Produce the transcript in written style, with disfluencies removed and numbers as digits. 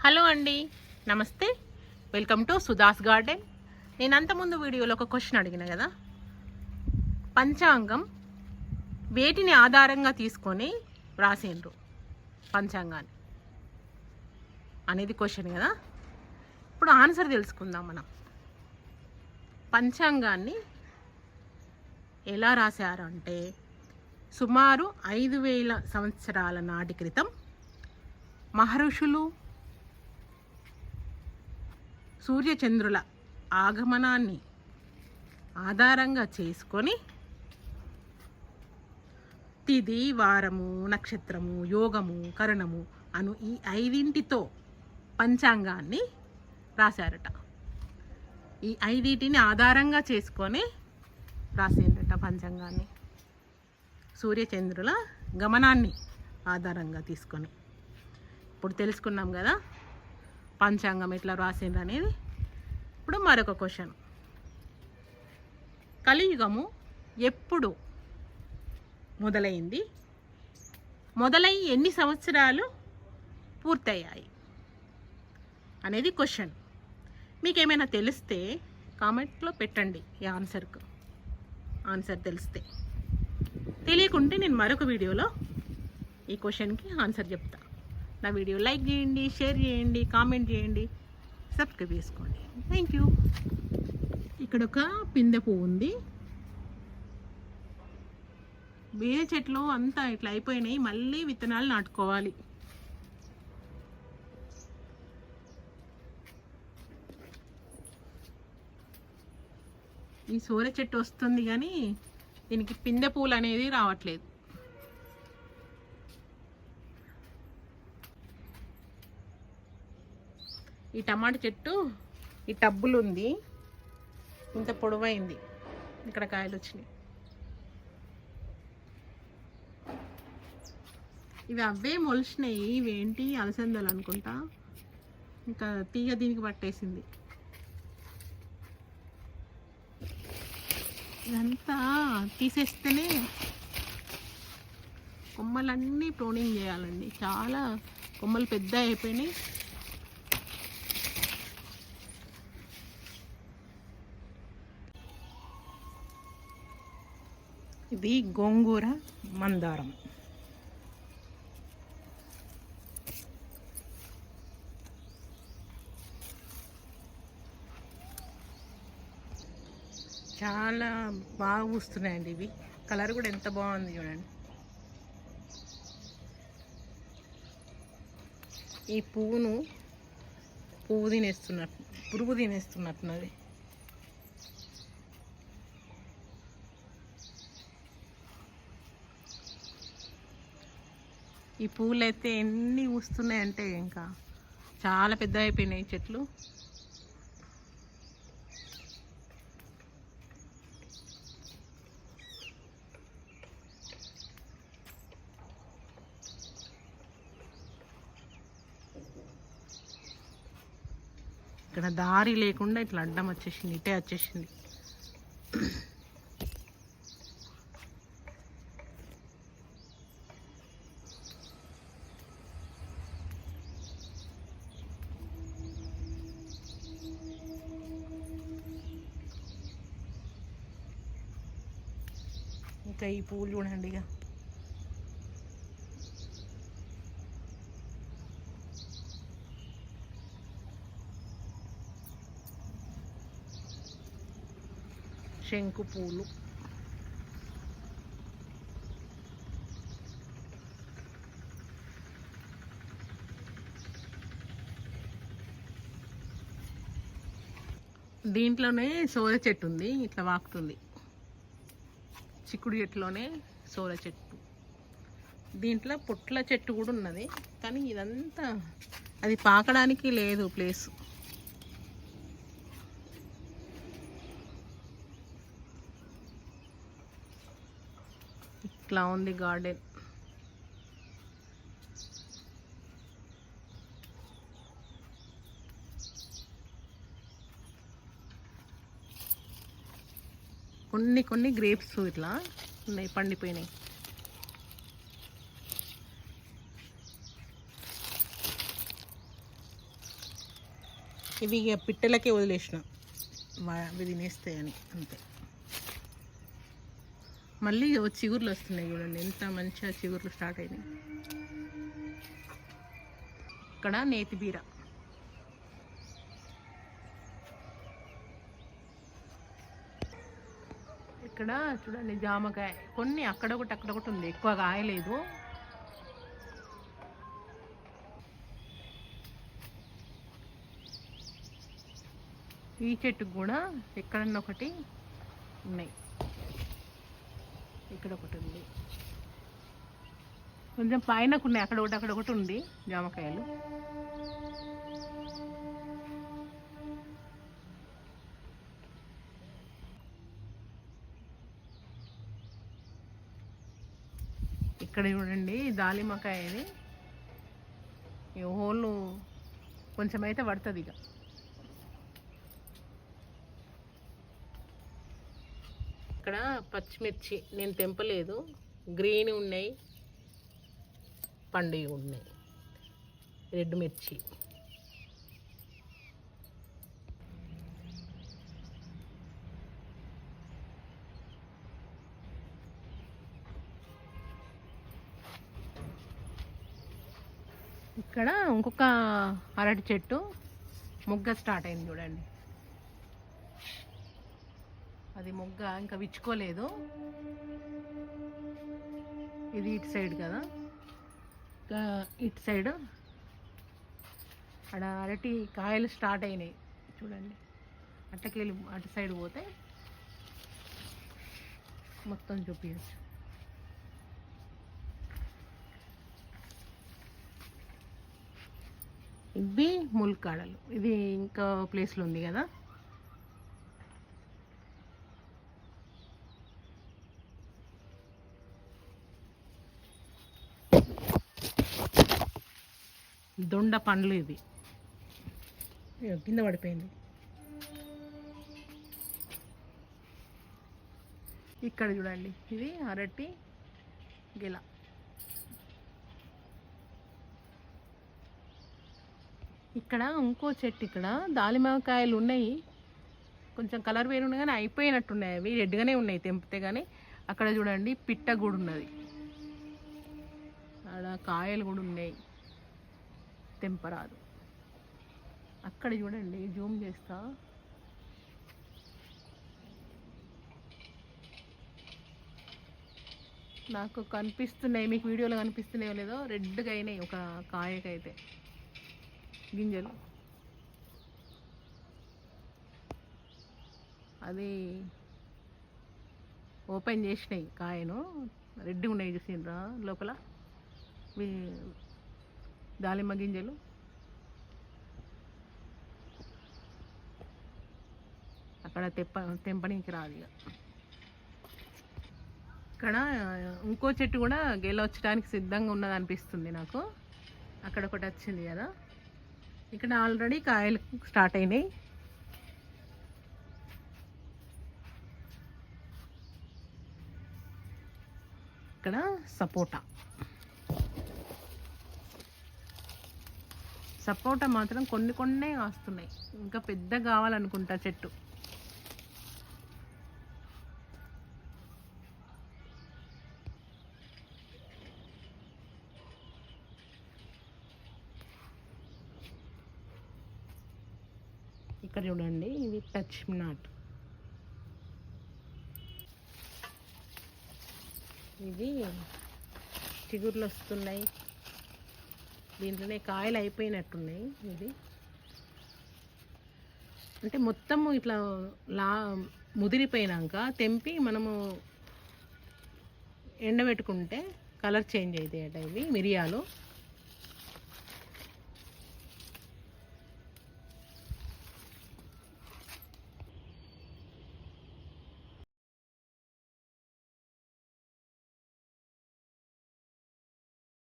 Hello అండి, నమస్తే. Welcome to Sudha's garden. నేను అంతకుముందు వీడియోలో ఒక క్వశ్చన్ అడిగిన కదా, పంచాంగం వేటిని ఆధారంగా తీసుకొని వ్రాసిండ్రు పంచాంగాన్ని అనేది క్వశ్చన్ కదా. ఇప్పుడు ఆన్సర్ తెలుసుకుందాం. మనం పంచాంగాన్ని ఎలా రాశారు అంటే, సుమారు 5000 సంవత్సరాల నాటి క్రితం మహర్షులు సూర్యచంద్రుల ఆగమనాన్ని ఆధారంగా చేసుకొని తిథి, వారము, నక్షత్రము, యోగము, కరణము అను ఈ 5టితో పంచాంగాన్ని రాశారట. ఈ 5టిని ఆధారంగా చేసుకొని రాసిందట పంచాంగాన్ని, సూర్యచంద్రుల గమనాన్ని ఆధారంగా తీసుకొని. ఇప్పుడు తెలుసుకున్నాం కదా పంచాంగం ఎట్లా రాసిండ్రు అనేది. ఇప్పుడు మరొక క్వశ్చన్, కలియుగము ఎప్పుడు మొదలైంది, మొదలై ఎన్ని సంవత్సరాలు పూర్తయ్యాయి అనేది క్వశ్చన్. మీకు ఏమైనా తెలిస్తే కామెంట్లో పెట్టండి ఈ ఆన్సర్ తెలిస్తే. తెలియకుంటే నేను మరొక వీడియోలో ఈ క్వశ్చన్కి ఆన్సర్ చెప్తా. నా వీడియో లైక్ చేయండి, షేర్ చేయండి, కామెంట్ చేయండి, సబ్స్క్రైబ్ చేసుకోండి. Thank you. ఇక్కడ ఒక పిందె పువ్వు ఉంది. వేరే చెట్లు అంతా ఇట్లా అయిపోయినాయి, మళ్ళీ విత్తనాలు నాటుకోవాలి. ఈ సోర చెట్టు వస్తుంది కానీ దీనికి పిందె పూలు అనేది రావట్లేదు. ఈ టమాటా చెట్టు ఈ టబ్బులు ఉంది, ఇంత పొడవైంది, ఇక్కడ కాయలు వచ్చినాయి. ఇవి అవే మొలిచినాయి. ఇవేంటి అలసందలు అనుకుంటా, ఇంకా తీగ దీనికి పట్టేసింది. ఇదంతా తీసేస్తేనే కొమ్మలన్నీ ప్రూనింగ్ చేయాలండి. చాలా కొమ్మలు పెద్ద అయిపోయినాయి. ఇది గోంగూర మందారం. చాలా బాగా పూస్తున్నాయండి ఇవి. కలర్ కూడా ఎంత బాగుంది చూడండి. ఈ పురుగు తినేస్తున్నట్టున్నది. ఈ పూలు అయితే ఎన్ని పూస్తున్నాయంటే ఇంకా చాలా పెద్ద అయిపోయినాయి చెట్లు. ఇక్కడ దారి లేకుండా ఇట్లా అడ్డం వచ్చేసింది, ఇటే వచ్చేసింది. ఇంకా ఈ పూలు చూడండి. ఇక శంకు పూలు. దీంట్లోనే సోర చెట్టు ఉంది, ఇట్లా వాకుతుంది. చిక్కుడు చెట్టులోనే సోర చెట్టు. దీంట్లో పుట్ల చెట్టు కూడా ఉన్నది, కానీ ఇదంతా అది పాకడానికి లేదు ప్లేస్. ఇట్లా ఉంది గార్డెన్. కొన్ని గ్రేప్స్ ఇట్లా ఉన్నాయి, పండిపోయినాయి. ఇవి ఇక పిట్టలకే వదిలేసిన, అవి తినేస్తాయని అంతే. మళ్ళీ చిగుర్లు వస్తున్నాయి చూడండి, ఎంత మంచిగా చిగుర్లు స్టార్ట్ అయినాయి. ఇక్కడ నేతి బీర, ఇక్కడ చూడండి జామకాయ, కొన్ని అక్కడొకటి ఉంది, ఎక్కువ కాయలేదు. ఈ చెట్టుకు కూడా ఎక్కడన్నా ఒకటి ఉన్నాయి, ఇక్కడ ఒకటి ఉంది, కొంచెం పైనకు ఉన్నాయి, అక్కడొకటి ఉంది జామకాయలు. ఇక్కడ చూడండి దాలిమకాయ, ఇది హోళ్ళు కొంచెం అయితే పడుతుంది ఇక. ఇక్కడ పచ్చిమిర్చి నేను తెంపలేదు, గ్రీన్ ఉన్నాయి, పండుగ ఉన్నాయి, రెడ్ మిర్చి. ఇక్కడ ఇంకొక అరటి చెట్టు మొగ్గ స్టార్ట్ అయింది చూడండి, అది మొగ్గ ఇంకా విచ్చుకోలేదు. ఇది ఇటు సైడ్ కదా, ఇంకా ఇటు సైడ్ అక్కడ అరటి కాయలు స్టార్ట్ అయినాయి చూడండి. అట్టకెళ్ళి అటు సైడ్ పోతే మొత్తం చూపించచ్చు. ఇవి ముల్కాడలు, ఇది ఇంకా ప్లేస్లో ఉంది కదా. దొండ పండ్లు, ఇది కింద పడిపోయింది. ఇక్కడ చూడండి, ఇది అరటి గిల. ఇక్కడ ఇంకో చెట్టు, ఇక్కడ దాలిమకాయలు ఉన్నాయి, కొంచెం కలర్ వేరు ఉన్నాయి కానీ అయిపోయినట్టున్నాయి, అవి రెడ్గానే ఉన్నాయి తెంపితే. కానీ అక్కడ చూడండి పిట్ట కూడా ఉన్నది, అక్కడ కాయలు కూడా ఉన్నాయి, తెంపరాదు. అక్కడ చూడండి, జూమ్ చేస్తా, నాకు కనిపిస్తున్నాయి, మీకు వీడియోలో కనిపిస్తున్నాయో లేదో, రెడ్గా అయినాయి ఒక కాయకైతే గింజలు. అది ఓపెన్ చేసినాయి కాయను, రెడ్గా ఉన్నాయి, చూసిండ్రా లోపల దాలిమ్మ గింజలు. అక్కడ తెంపడానికి రాదు ఇక. ఇక్కడ ఇంకో చెట్టు కూడా గెల వచ్చడానికి సిద్ధంగా ఉన్నది అనిపిస్తుంది నాకు, అక్కడ ఒకటి వచ్చింది కదా. ఇక్కడ ఆల్రెడీ కాయలు స్టార్ట్ అయినాయి. ఇక్కడ సపోటా, సపోటా మాత్రం కొన్ని కాస్తున్నాయి, ఇంకా పెద్ద కావాలనుకుంటా చెట్టు. ఇక్కడ చూడండి, ఇది టచ్ నాట్, ఇది చిగుర్లు వస్తున్నాయి, దీంట్లోనే కాయలు అయిపోయినట్టున్నాయి. ఇది అంటే మొత్తము ఇట్లా ముదిరిపోయినాక తెంపి మనము ఎండబెట్టుకుంటే కలర్ చేంజ్ అవుతాయట. ఇవి మిరియాలు